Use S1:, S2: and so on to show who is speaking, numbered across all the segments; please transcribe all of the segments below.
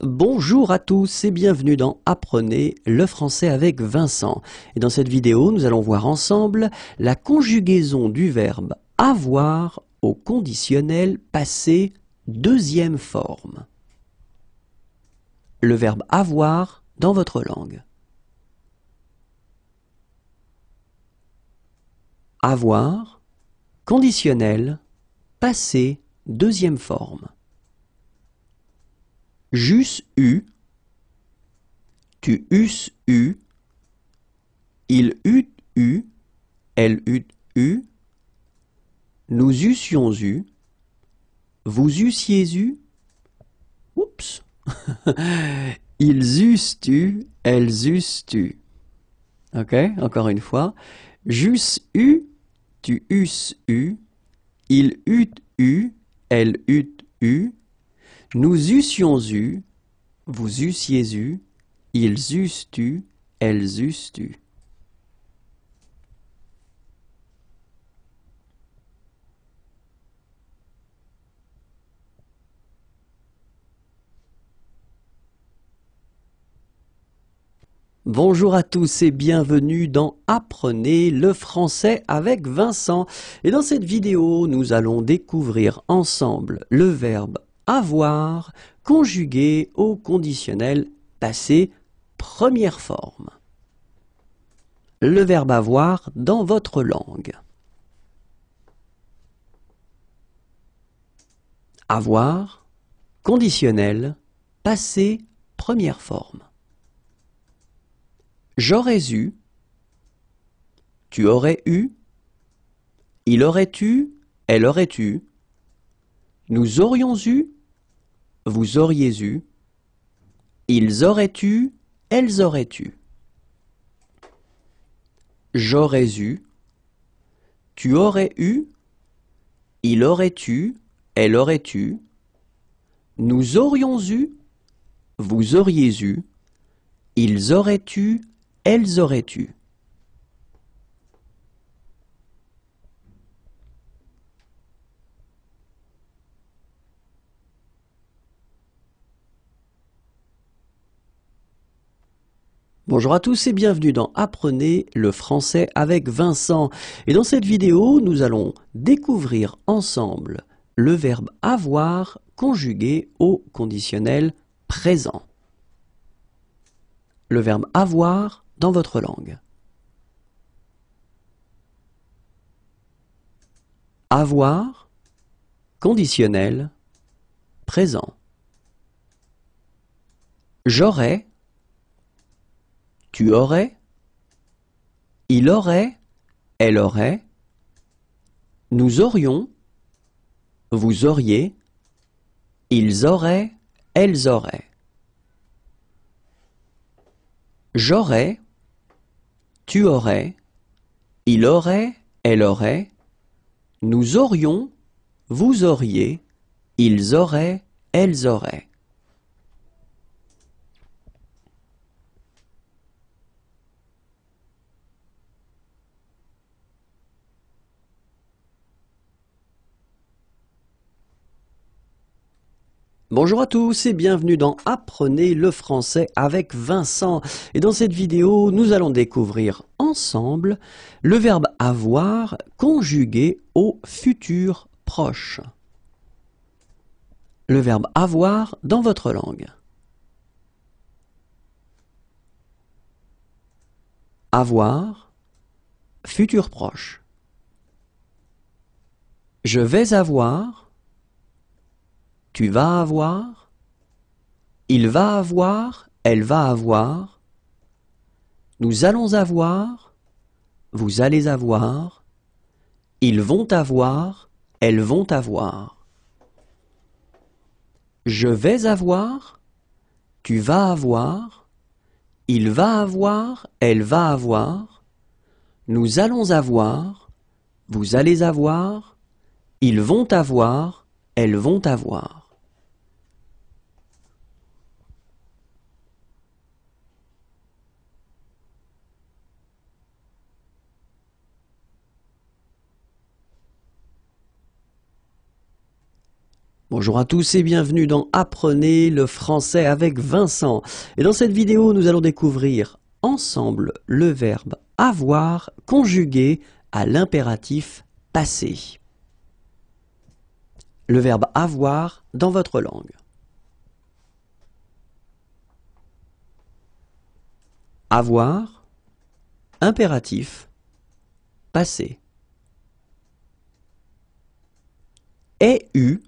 S1: Bonjour à tous et bienvenue dans Apprenez le français avec Vincent. Et dans cette vidéo, nous allons voir ensemble la conjugaison du verbe avoir au conditionnel passé deuxième forme. Le verbe avoir dans votre langue. Avoir, conditionnel, passé deuxième forme. J'eusse eu, tu eusses eu, il eût eu, elle eût eu, nous eussions eu, vous eussiez eu, oups, ils eussent eu, elles eussent eu. Ok, encore une fois. J'eusse eu, tu eusses eu, il eût eu, elle eût eu, nous eussions eu, vous eussiez eu, ils eussent eu, elles eussent eu. Bonjour à tous et bienvenue dans Apprenez le français avec Vincent. Et dans cette vidéo, nous allons découvrir ensemble le verbe avoir conjugué au conditionnel passé première forme. Le verbe avoir dans votre langue. Avoir, conditionnel, passé première forme. J'aurais eu, tu aurais eu, il aurait eu, elle aurait eu, nous aurions eu, vous auriez eu, ils auraient eu, elles auraient eu. J'aurais eu, tu aurais eu, il aurait eu, elle aurait eu, nous aurions eu, vous auriez eu, ils auraient eu, elles auraient eu. Bonjour à tous et bienvenue dans Apprenez le français avec Vincent. Et dans cette vidéo, nous allons découvrir ensemble le verbe avoir conjugué au conditionnel présent. Le verbe avoir dans votre langue. Avoir, conditionnel, présent. J'aurais, tu aurais, il aurait, elle aurait, nous aurions, vous auriez, ils auraient, elles auraient. J'aurais, tu aurais, il aurait, elle aurait, nous aurions, vous auriez, ils auraient, elles auraient. Bonjour à tous et bienvenue dans Apprenez le français avec Vincent. Et dans cette vidéo, nous allons découvrir ensemble le verbe avoir conjugué au futur proche. Le verbe avoir dans votre langue. Avoir, futur proche. Je vais avoir, tu vas avoir, il va avoir, elle va avoir, nous allons avoir, vous allez avoir, ils vont avoir, elles vont avoir. Je vais avoir, tu vas avoir, il va avoir, elle va avoir, nous allons avoir, vous allez avoir, ils vont avoir, elles vont avoir. Bonjour à tous et bienvenue dans Apprenez le français avec Vincent. Et dans cette vidéo, nous allons découvrir ensemble le verbe avoir conjugué à l'impératif passé. Le verbe avoir dans votre langue. Avoir, impératif, passé. Ai eu,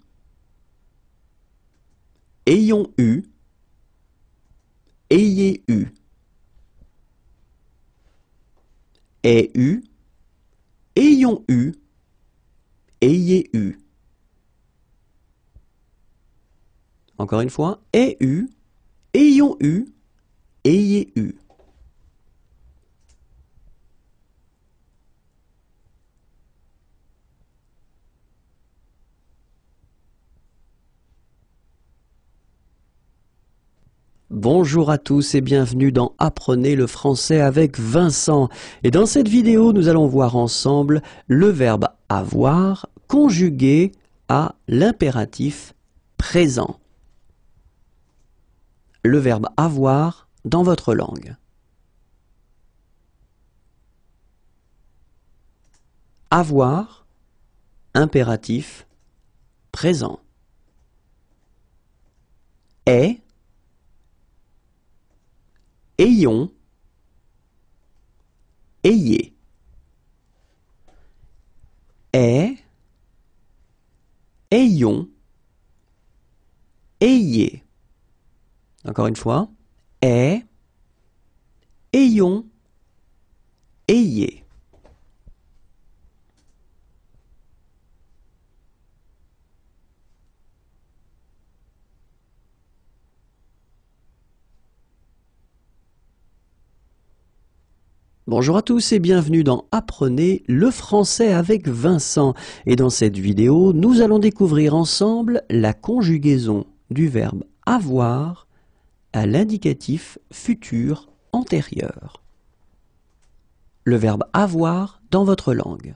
S1: ayons eu, ayez eu. Ai eu, ayons eu, ayez eu. Encore une fois, ai eu, ayons eu, ayez eu. Bonjour à tous et bienvenue dans Apprenez le français avec Vincent. Et dans cette vidéo, nous allons voir ensemble le verbe avoir conjugué à l'impératif présent. Le verbe avoir dans votre langue. Avoir, impératif, présent. Est, ayons, ayez. Est, ayons, ayez. Encore une fois. Est, ayons, ayez. Bonjour à tous et bienvenue dans Apprenez le français avec Vincent. Et dans cette vidéo, nous allons découvrir ensemble la conjugaison du verbe avoir à l'indicatif futur antérieur. Le verbe avoir dans votre langue.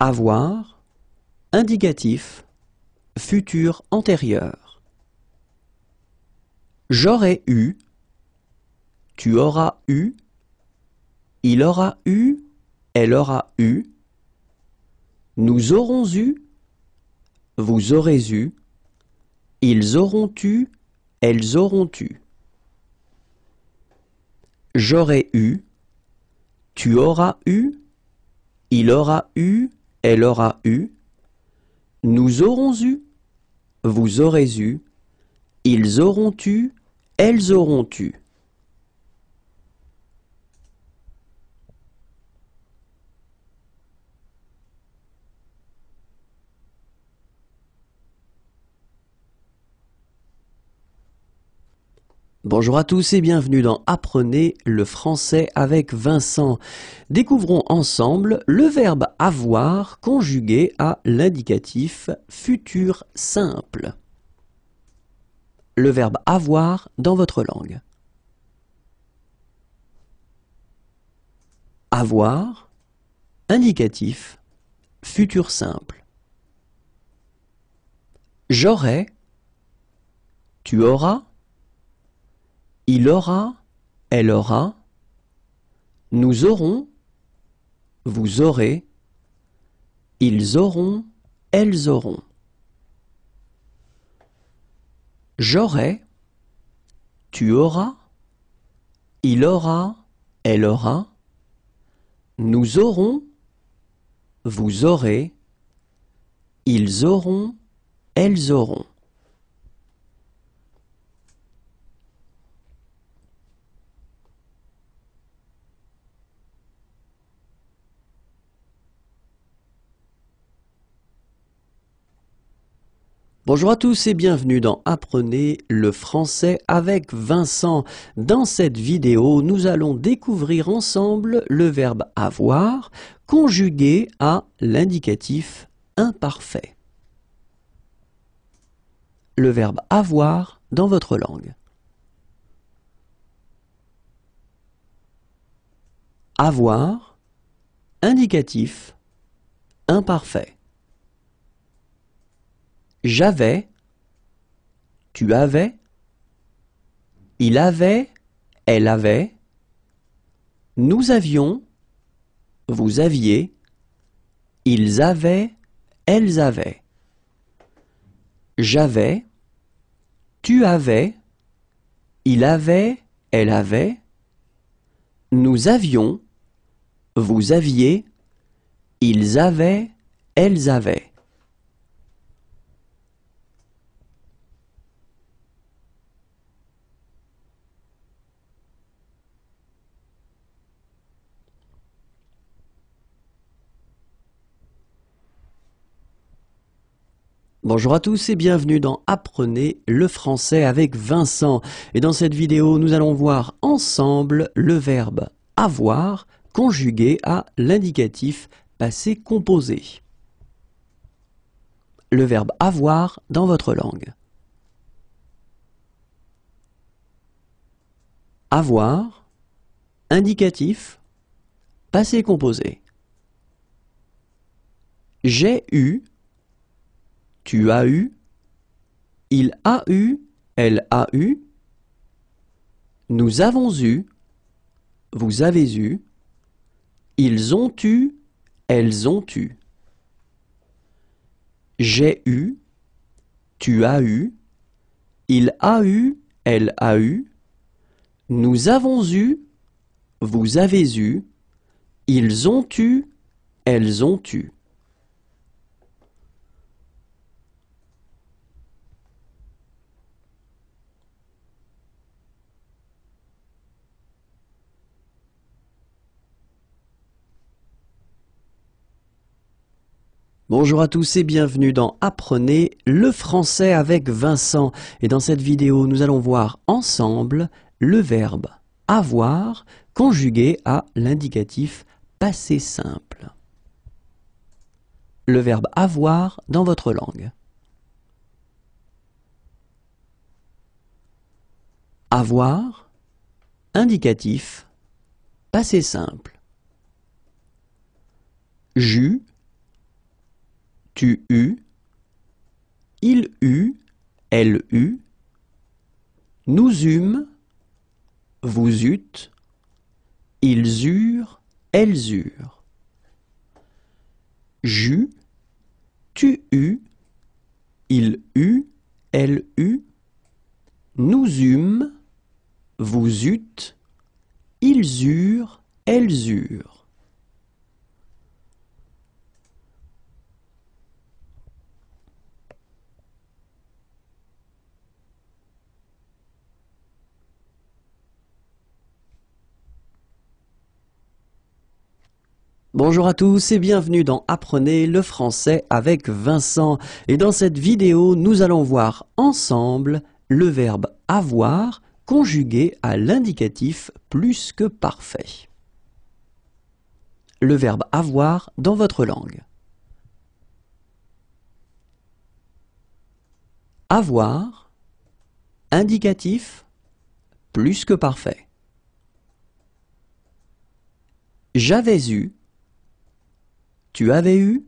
S1: Avoir, indicatif, futur antérieur. J'aurais eu, tu auras eu, il aura eu, elle aura eu, nous aurons eu, vous aurez eu, ils auront eu, elles auront eu. J'aurais eu, tu auras eu, il aura eu, elle aura eu, nous aurons eu, vous aurez eu, ils auront eu, elles auront eu. Bonjour à tous et bienvenue dans Apprenez le français avec Vincent. Découvrons ensemble le verbe avoir conjugué à l'indicatif futur simple. Le verbe avoir dans votre langue. Avoir, indicatif, futur simple. J'aurai, tu auras, il aura, elle aura, nous aurons, vous aurez, ils auront, elles auront. J'aurai, tu auras, il aura, elle aura, nous aurons, vous aurez, ils auront, elles auront. Bonjour à tous et bienvenue dans Apprenez le français avec Vincent. Dans cette vidéo, nous allons découvrir ensemble le verbe avoir conjugué à l'indicatif imparfait. Le verbe avoir dans votre langue. Avoir, indicatif, imparfait. J'avais, tu avais, il avait, elle avait, nous avions, vous aviez, ils avaient, elles avaient. J'avais, tu avais, il avait, elle avait, nous avions, vous aviez, ils avaient, elles avaient. Bonjour à tous et bienvenue dans Apprenez le français avec Vincent. Et dans cette vidéo, nous allons voir ensemble le verbe avoir conjugué à l'indicatif passé composé. Le verbe avoir dans votre langue. Avoir, indicatif, passé composé. J'ai eu, tu as eu, il a eu, elle a eu, nous avons eu, vous avez eu, ils ont eu, elles ont eu. J'ai eu, tu as eu, il a eu, elle a eu, nous avons eu, vous avez eu, ils ont eu, elles ont eu. Bonjour à tous et bienvenue dans Apprenez le français avec Vincent. Et dans cette vidéo, nous allons voir ensemble le verbe avoir conjugué à l'indicatif passé simple. Le verbe avoir dans votre langue. Avoir, indicatif, passé simple. J'eus, tu eus, il eut, elle eut, nous eûmes, vous eûtes, ils eurent, elles eurent. J'eus, tu eus, il eut, elle eut, nous eûmes, vous eûtes, ils eurent, elles eurent. Bonjour à tous et bienvenue dans Apprenez le français avec Vincent. Et dans cette vidéo, nous allons voir ensemble le verbe avoir conjugué à l'indicatif plus que parfait. Le verbe avoir dans votre langue. Avoir, indicatif, plus que parfait. J'avais eu, tu avais eu,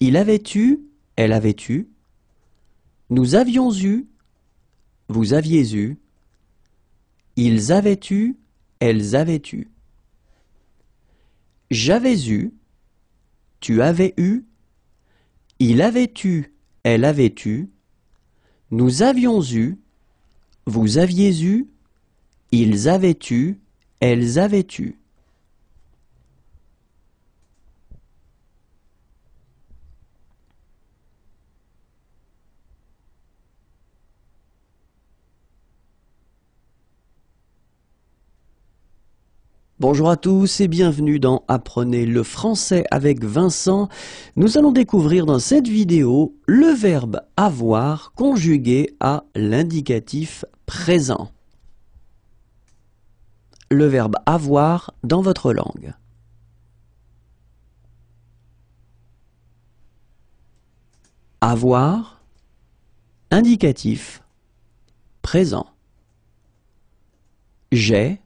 S1: il avait eu, elle avait eu, nous avions eu, vous aviez eu, ils avaient eu, elles avaient eu. J'avais eu, tu avais eu, il avait eu, elle avait eu, nous avions eu, vous aviez eu, ils avaient eu, elles avaient eu. Bonjour à tous et bienvenue dans Apprenez le français avec Vincent. Nous allons découvrir dans cette vidéo le verbe avoir conjugué à l'indicatif présent. Le verbe avoir dans votre langue. Avoir, indicatif, présent. J'ai,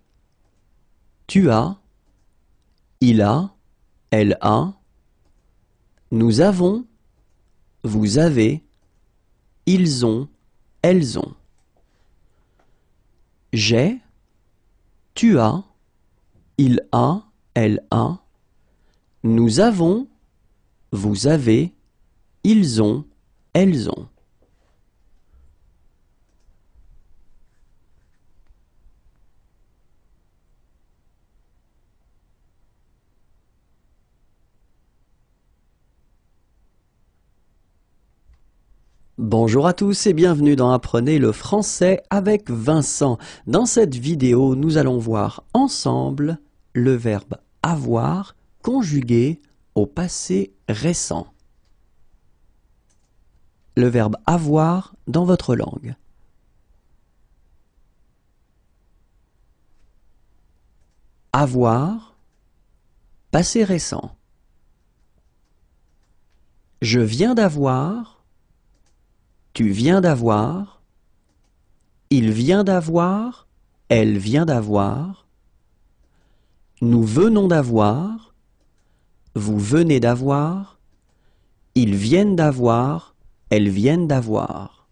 S1: tu as, il a, elle a, Nous avons, vous avez, ils ont, elles ont. J'ai, tu as, il a, elle a. Nous avons, vous avez, ils ont, elles ont. Bonjour à tous et bienvenue dans Apprenez le français avec Vincent. Dans cette vidéo, nous allons voir ensemble le verbe avoir conjugué au passé récent. Le verbe avoir dans votre langue. Avoir, passé récent. Je viens d'avoir. Tu viens d'avoir, il vient d'avoir, elle vient d'avoir, nous venons d'avoir, vous venez d'avoir, ils viennent d'avoir, elles viennent d'avoir.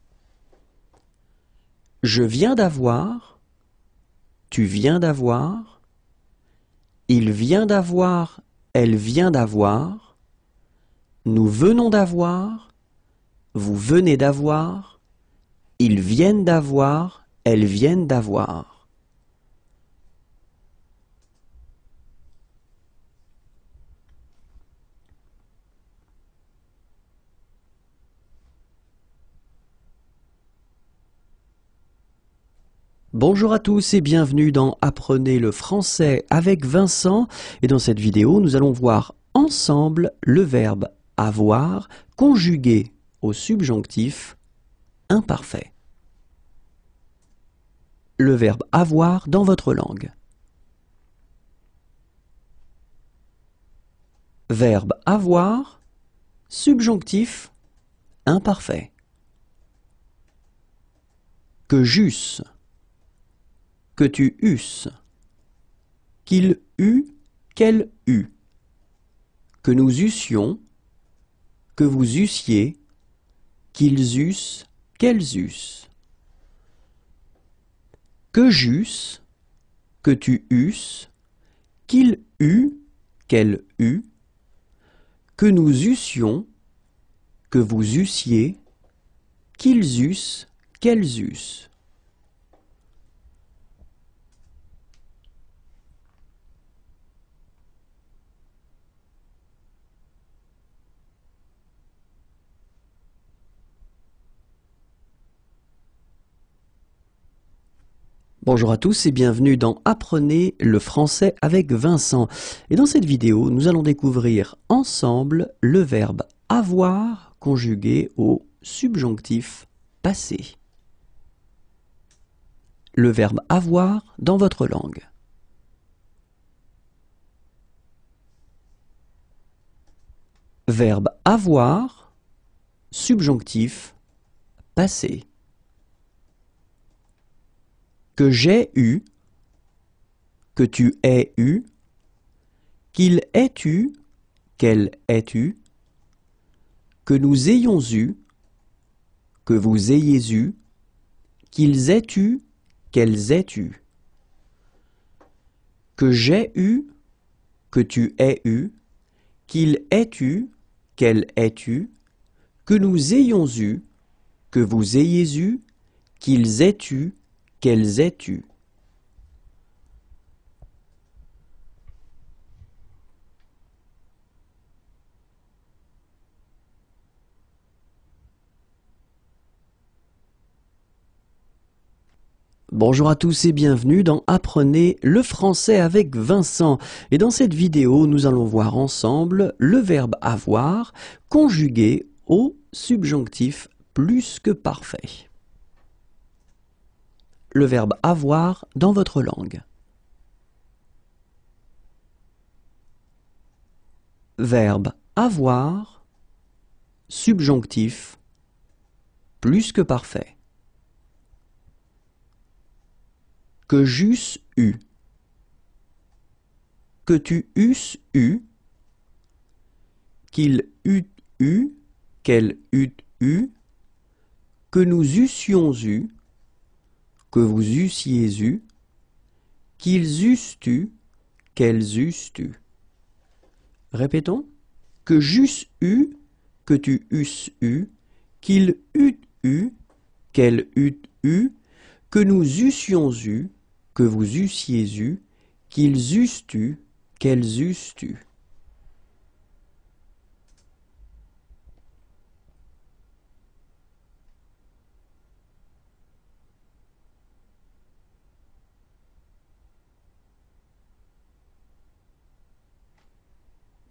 S1: Je viens d'avoir, tu viens d'avoir, il vient d'avoir, elle vient d'avoir, nous venons d'avoir, vous venez d'avoir, ils viennent d'avoir, elles viennent d'avoir. Bonjour à tous et bienvenue dans Apprenez le français avec Vincent. Et dans cette vidéo, nous allons voir ensemble le verbe avoir conjugué au subjonctif imparfait. Le verbe avoir dans votre langue. Verbe avoir, subjonctif imparfait. Que j'eusse, que tu eusses, qu'il eût, qu'elle eût, que nous eussions, que vous eussiez, qu'ils eussent, qu'elles eussent. Que j'eusse, que tu eusses, qu'il eût, qu'elle eût, que nous eussions, que vous eussiez, qu'ils eussent, qu'elles eussent. Bonjour à tous et bienvenue dans Apprenez le français avec Vincent. Et dans cette vidéo, nous allons découvrir ensemble le verbe avoir conjugué au subjonctif passé. Le verbe avoir dans votre langue. Verbe avoir, subjonctif passé. Que j'ai eu, que tu aies eu, qu'il ait eu, qu'elle ait eu, que nous ayons eu, que vous ayez eu, qu'ils aient eu, qu'elles aient eu. Que j'ai eu, que tu aies eu, qu'il ait eu, qu'elle ait eu, que nous ayons eu, que vous ayez eu, qu'ils aient eu, qu'elles aient eu. Bonjour à tous et bienvenue dans Apprenez le français avec Vincent. Et dans cette vidéo, nous allons voir ensemble le verbe avoir conjugué au subjonctif plus que parfait. Le verbe avoir dans votre langue. Verbe avoir, subjonctif plus que parfait. Que j'eusse eu, que tu eusses eu, qu'il eûtes eu, qu'elle eût eu, que nous eussions eu, que vous eussiez eu, qu'ils eussent eu, qu'elles eussent eu. Répétons. Que j'eusse eu, que tu eusses eu, qu'il eût eu, qu'elle eût eu, que nous eussions eu, que vous eussiez eu, qu'ils eussent eu, qu'elles eussent eu.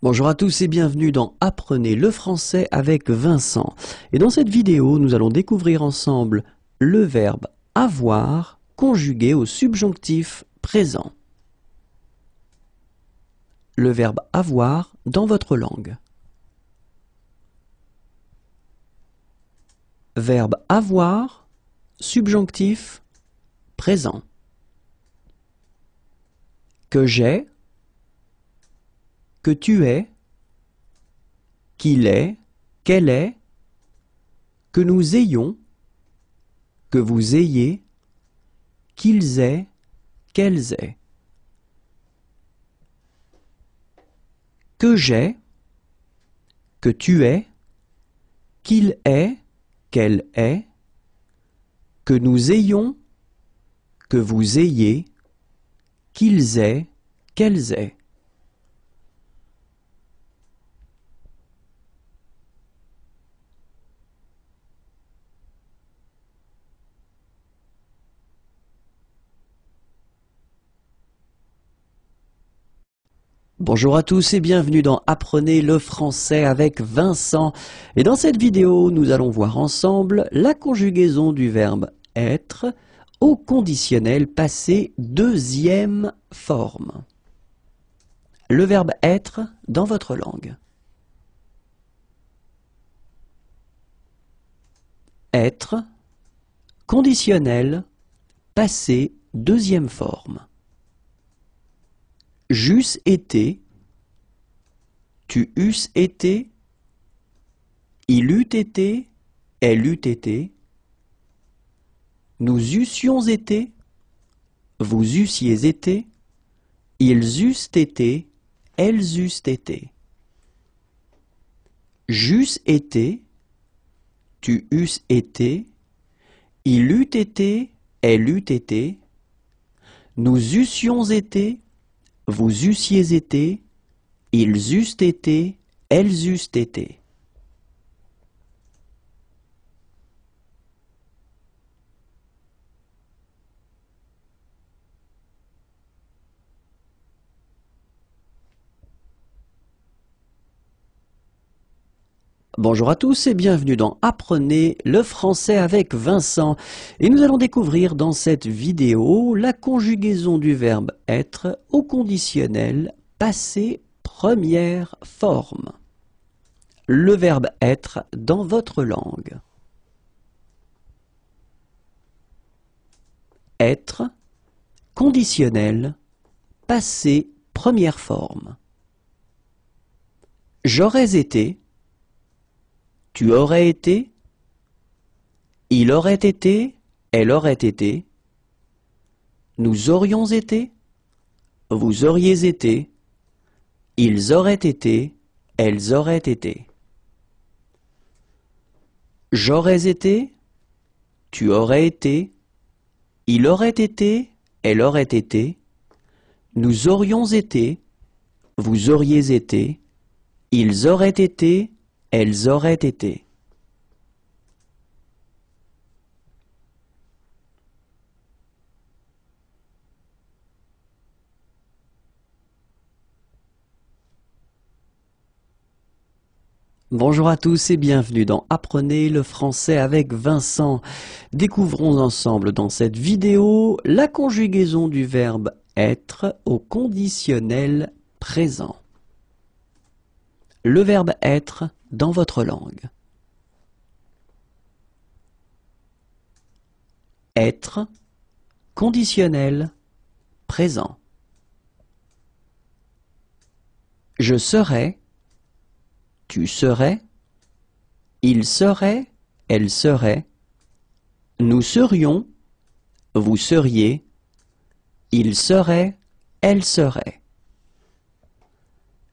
S1: Bonjour à tous et bienvenue dans Apprenez le français avec Vincent. Et dans cette vidéo, nous allons découvrir ensemble le verbe avoir conjugué au subjonctif présent. Le verbe avoir dans votre langue. Verbe avoir, subjonctif présent. Que j'ai, que tu es, qu'il est, qu'elle est, que nous ayons, que vous ayez, qu'ils aient, qu'elles aient. Que j'ai, que tu es, qu'il est, qu'elle est, que nous ayons, que vous ayez, qu'ils aient, qu'elles aient. Bonjour à tous et bienvenue dans Apprenez le français avec Vincent. Et dans cette vidéo, nous allons voir ensemble la conjugaison du verbe être au conditionnel passé deuxième forme. Le verbe être dans votre langue. Être, conditionnel, passé deuxième forme. J'eusse été, tu eusses été, il eût été, elle eût été, nous eussions été, vous eussiez été, ils eussent été, elles eussent été. J'eusse été, tu eusses été, il eût été, elle eût été, nous eussions été, vous eussiez été, ils eussent été, elles eussent été. Bonjour à tous et bienvenue dans Apprenez le français avec Vincent. Et nous allons découvrir dans cette vidéo la conjugaison du verbe être au conditionnel passé première forme. Le verbe être dans votre langue. Être, conditionnel, passé première forme. J'aurais été, tu aurais été, il aurait été, elle aurait été, nous aurions été, vous auriez été, ils auraient été, elles auraient été. J'aurais été, tu aurais été, il aurait été, elle aurait été, nous aurions été, vous auriez été, ils auraient été, elles auraient été. Bonjour à tous et bienvenue dans Apprenez le français avec Vincent. Découvrons ensemble dans cette vidéo la conjugaison du verbe être au conditionnel présent. Le verbe être dans votre langue. Être, conditionnel, présent. Je serai, tu serais, il serait, elle serait, nous serions, vous seriez, il serait, elle serait.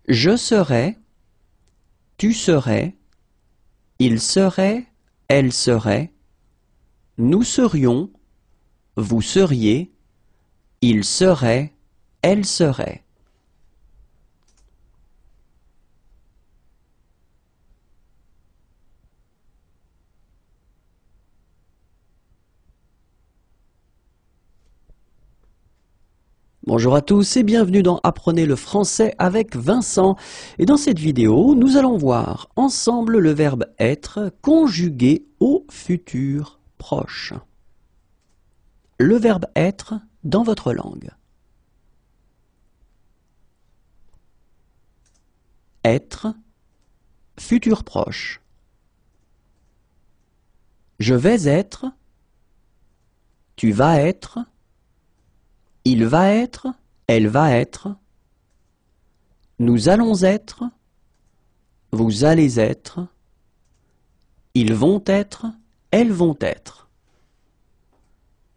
S1: Je serais, tu serais, il serait, elle serait, nous serions, vous seriez, il serait, elle serait. Bonjour à tous et bienvenue dans Apprenez le français avec Vincent. Et dans cette vidéo, nous allons voir ensemble le verbe être conjugué au futur proche. Le verbe être dans votre langue. Être, futur proche. Je vais être, tu vas être, il va être, elle va être, nous allons être, vous allez être, ils vont être, elles vont être.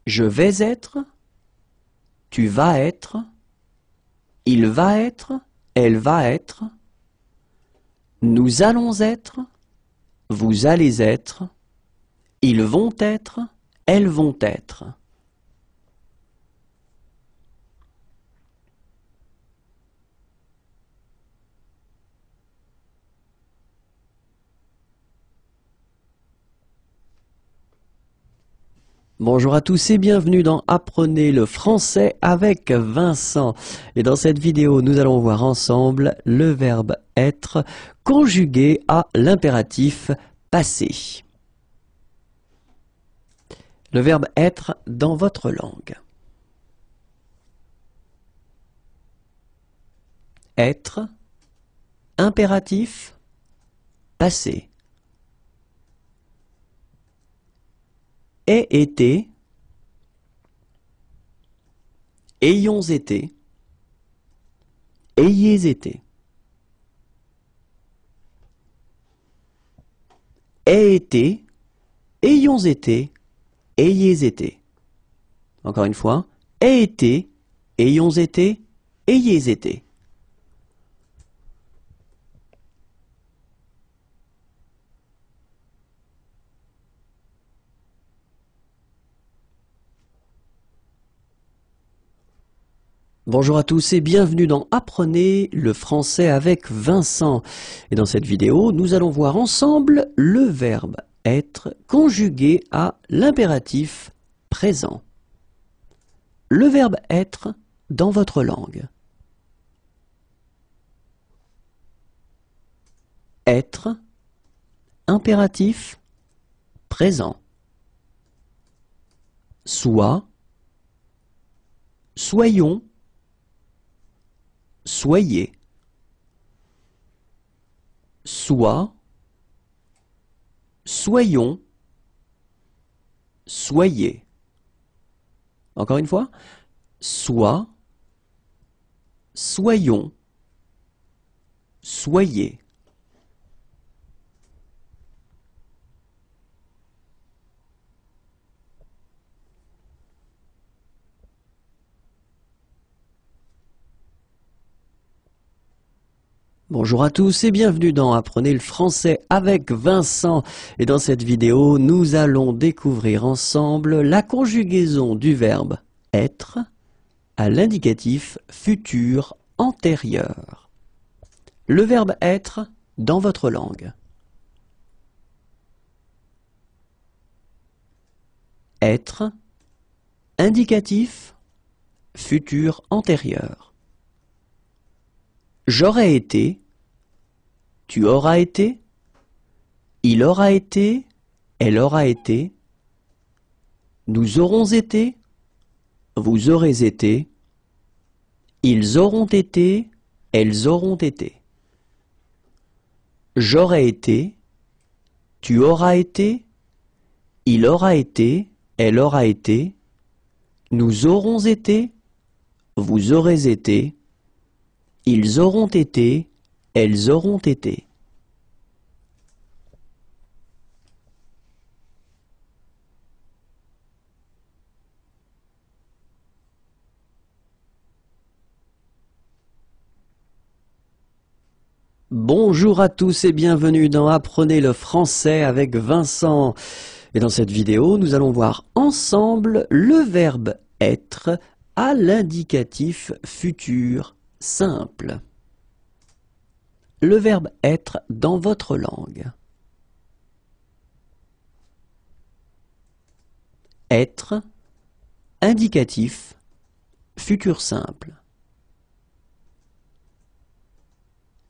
S1: Je vais être, tu vas être, il va être, elle va être, nous allons être, vous allez être, ils vont être, elles vont être. Bonjour à tous et bienvenue dans Apprenez le français avec Vincent. Et dans cette vidéo, nous allons voir ensemble le verbe être conjugué à l'impératif passé. Le verbe être dans votre langue. Être, impératif, passé. Aient été, ayons été, ayez été. Aient été, ayons été, ayez été. Encore une fois, aient été, ayons été, ayez été. Bonjour à tous et bienvenue dans Apprenez le français avec Vincent. Et dans cette vidéo, nous allons voir ensemble le verbe être conjugué à l'impératif présent. Le verbe être dans votre langue. Être, impératif, présent. Soit, soyons, soyez. Soit, soyons, soyez. Encore une fois, soit, soyons, soyez. Bonjour à tous et bienvenue dans Apprenez le français avec Vincent. Et dans cette vidéo, nous allons découvrir ensemble la conjugaison du verbe être à l'indicatif futur antérieur. Le verbe être dans votre langue. Être, indicatif, futur antérieur. J'aurais été, tu auras été, il aura été, elle aura été, nous aurons été, vous aurez été, ils auront été, elles auront été. J'aurais été, tu auras été, il aura été, elle aura été, nous aurons été, vous aurez été, ils auront été, elles auront été. Bonjour à tous et bienvenue dans Apprenez le français avec Vincent. Et dans cette vidéo, nous allons voir ensemble le verbe être à l'indicatif futur simple. Le verbe être dans votre langue. Être, indicatif, futur simple.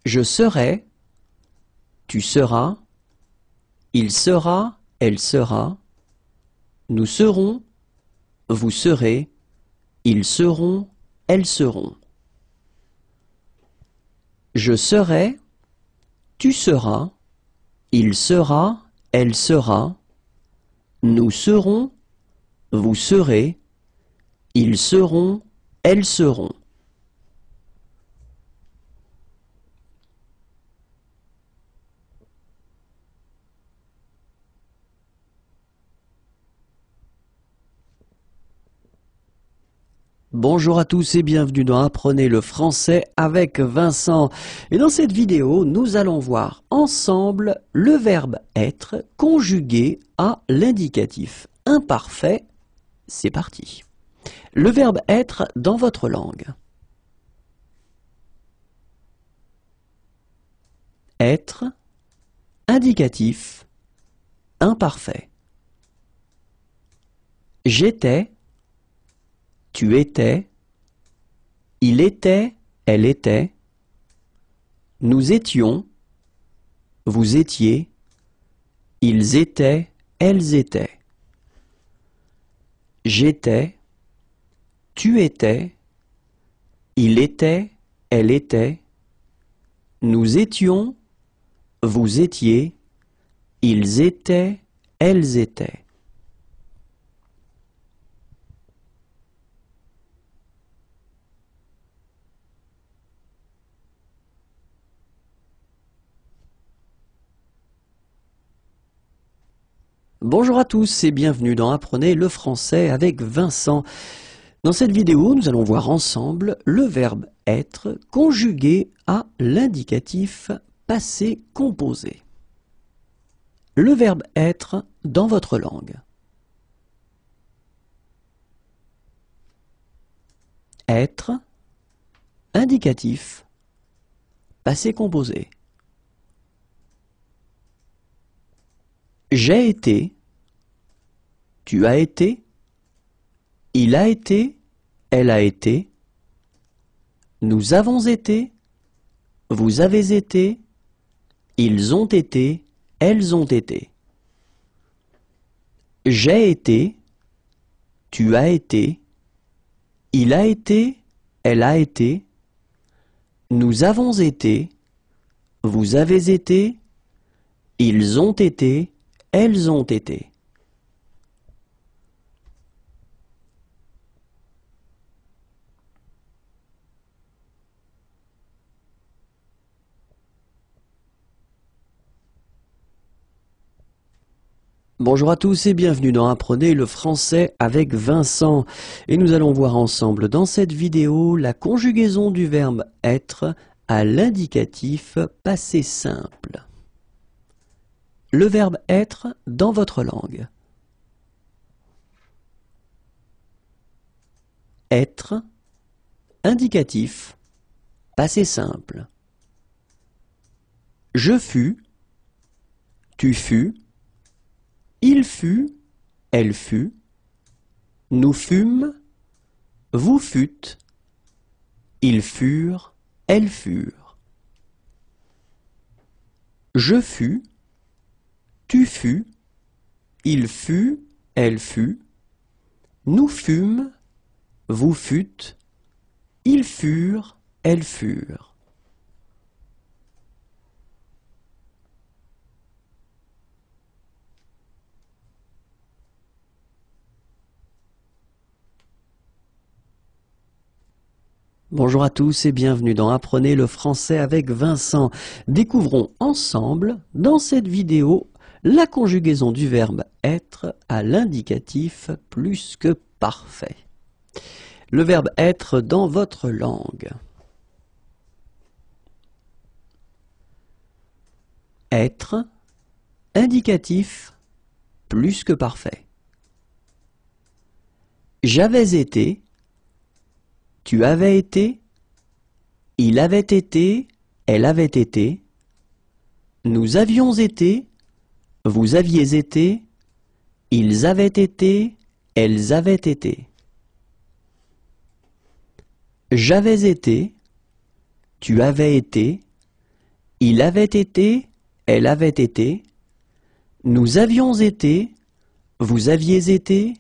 S1: Je serai, tu seras, il sera, elle sera, nous serons, vous serez, ils seront, elles seront. Je serai, tu seras, il sera, elle sera, nous serons, vous serez, ils seront, elles seront. Bonjour à tous et bienvenue dans Apprenez le français avec Vincent. Et dans cette vidéo, nous allons voir ensemble le verbe être conjugué à l'indicatif imparfait. C'est parti. Le verbe être dans votre langue. Être, indicatif, imparfait. J'étais, tu étais, il était, elle était, nous étions, vous étiez, ils étaient, elles étaient. J'étais, tu étais, il était, elle était, nous étions, vous étiez, ils étaient, elles étaient. Bonjour à tous et bienvenue dans Apprenez le français avec Vincent. Dans cette vidéo, nous allons voir ensemble le verbe être conjugué à l'indicatif passé composé. Le verbe être dans votre langue. Être, indicatif, passé composé. J'ai été, tu as été, il a été, elle a été, nous avons été, vous avez été, ils ont été, elles ont été. J'ai été, tu as été, il a été, elle a été, nous avons été, vous avez été, ils ont été, elles ont été. Bonjour à tous et bienvenue dans Apprenez le français avec Vincent. Et nous allons voir ensemble dans cette vidéo la conjugaison du verbe être à l'indicatif passé simple. Le verbe être dans votre langue. Être, indicatif, passé simple. Je fus, tu fus, il fut, elle fut, nous fûmes, vous fûtes, ils furent, elles furent. Je fus, tu fus, il fut, elle fut, nous fûmes, vous fûtes, ils furent, elles furent. Bonjour à tous et bienvenue dans Apprenez le français avec Vincent. Découvrons ensemble, dans cette vidéo, la conjugaison du verbe être à l'indicatif plus que parfait. Le verbe être dans votre langue. être, indicatif, plus que parfait. J'avais été, tu avais été, il avait été, elle avait été, nous avions été, vous aviez été, ils avaient été, elles avaient été. J'avais été, tu avais été, il avait été, elle avait été, nous avions été, vous aviez été,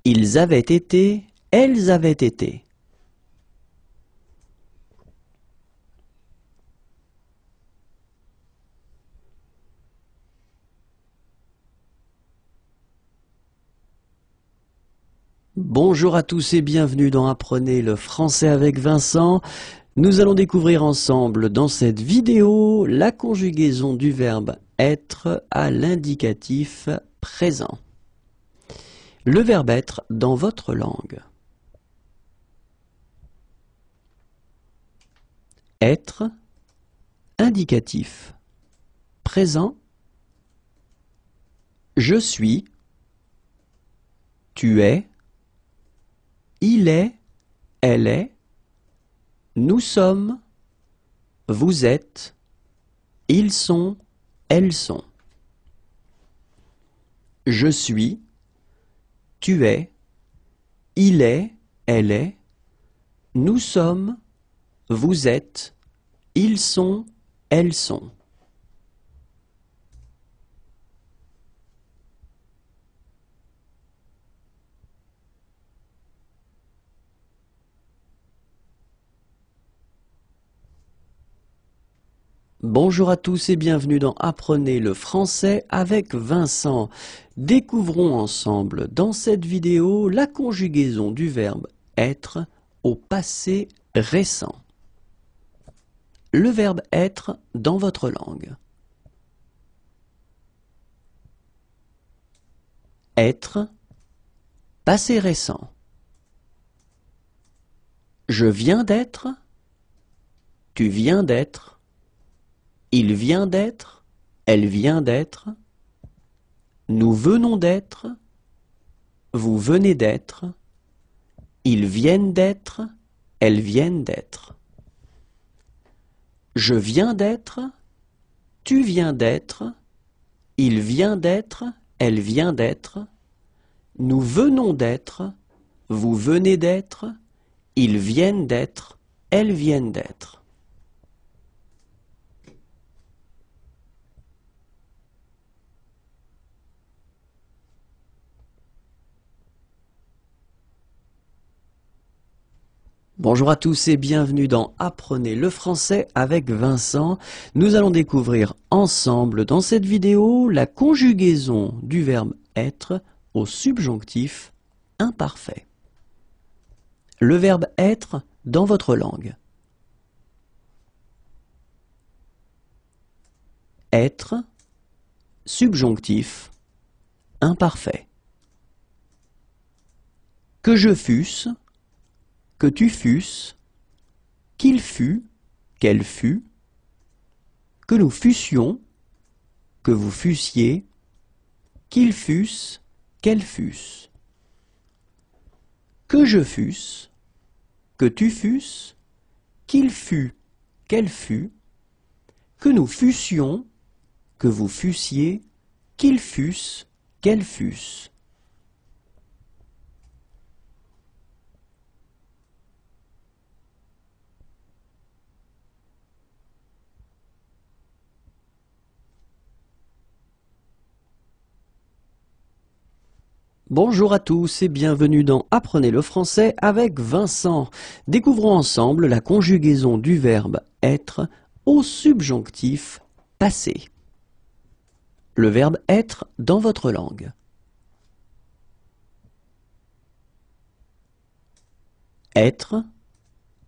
S1: ils avaient été, elles avaient été. Bonjour à tous et bienvenue dans Apprenez le français avec Vincent. Nous allons découvrir ensemble dans cette vidéo la conjugaison du verbe être à l'indicatif présent. Le verbe être dans votre langue. Être, indicatif, présent. Je suis, tu es, il est, elle est, nous sommes, vous êtes, ils sont, elles sont. Je suis, tu es, il est, elle est, nous sommes, vous êtes, ils sont, elles sont. Bonjour à tous et bienvenue dans Apprenez le français avec Vincent. Découvrons ensemble dans cette vidéo la conjugaison du verbe être au passé récent. Le verbe être dans votre langue. Être, passé récent. Je viens d'être, tu viens d'être. Il vient d'être, elle vient d'être, nous venons d'être, vous venez d'être, ils viennent d'être, elles viennent d'être. Je viens d'être, tu viens d'être, il vient d'être, elle vient d'être, nous venons d'être, vous venez d'être, ils viennent d'être, elles viennent d'être. Bonjour à tous et bienvenue dans Apprenez le français avec Vincent. Nous allons découvrir ensemble dans cette vidéo la conjugaison du verbe être au subjonctif imparfait. Le verbe être dans votre langue. Être, subjonctif imparfait. Que je fusse, que tu fusses, qu'il fût, qu'elle fût, que nous fussions, que vous fussiez, qu'ils fussent, qu'elles fussent. Que je fusse, que tu fusses, qu'il fût, qu'elle fût, que nous fussions, que vous fussiez, qu'ils fussent, qu'elles fussent. Bonjour à tous et bienvenue dans Apprenez le français avec Vincent. Découvrons ensemble la conjugaison du verbe être au subjonctif passé. Le verbe être dans votre langue. Être,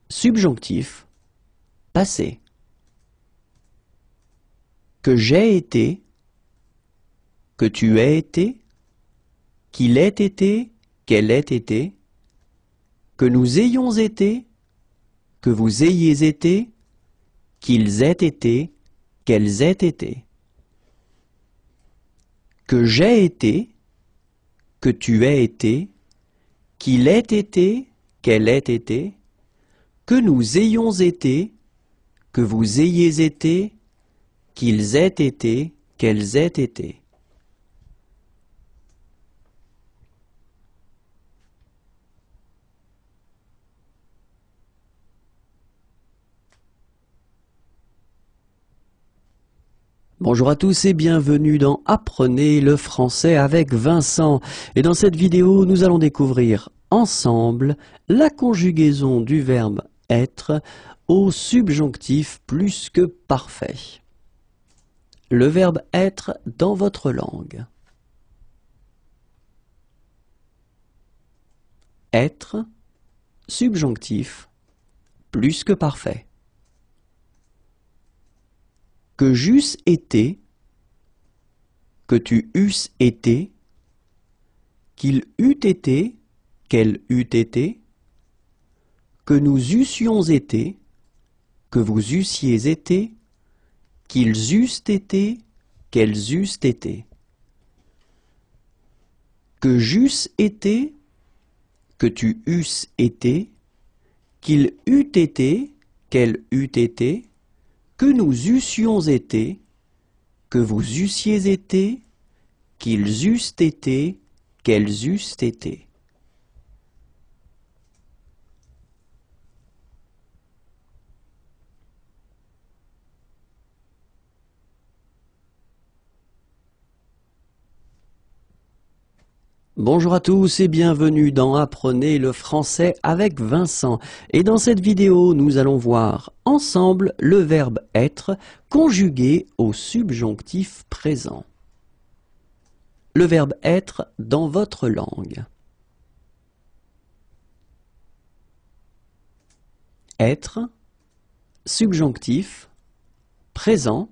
S1: subjonctif, passé. Que j'ai été, que tu aies été, qu'il ait été, qu'elle ait été, que nous ayons été, que vous ayez été, qu'ils aient été, qu'elles aient été. que j'ai été, que tu aies été, qu'il ait été, qu'elle ait été, que nous ayons été, que vous ayez été, qu'ils aient été, qu'elles aient été. Bonjour à tous et bienvenue dans Apprenez le français avec Vincent. Et dans cette vidéo, nous allons découvrir ensemble la conjugaison du verbe être au subjonctif plus que parfait. Le verbe être dans votre langue. Être, subjonctif, plus que parfait. Que j'eusse été, que tu eusses été, qu'il eût été, qu'elle eût été, que nous eussions été, que vous eussiez été, qu'ils eussent été, qu'elles eussent été. Que j'eusse été, que tu eusses été, qu'il eût été, qu'elle eût été, que nous eussions été, que vous eussiez été, qu'ils eussent été, qu'elles eussent été. Bonjour à tous et bienvenue dans Apprenez le français avec Vincent. Et dans cette vidéo, nous allons voir ensemble le verbe être conjugué au subjonctif présent. Le verbe être dans votre langue. Être, subjonctif, présent,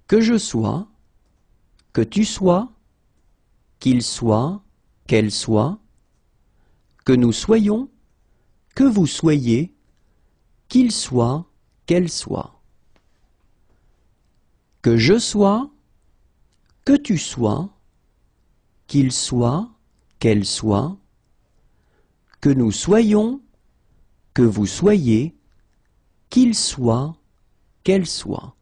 S1: que je sois, que tu sois, qu'il soit, qu'elle soit, que nous soyons, que vous soyez, qu'il soit, qu'elle soit. Que je sois, que tu sois, qu'il soit, qu'elle soit, que nous soyons, que vous soyez, qu'il soit, qu'elle soit.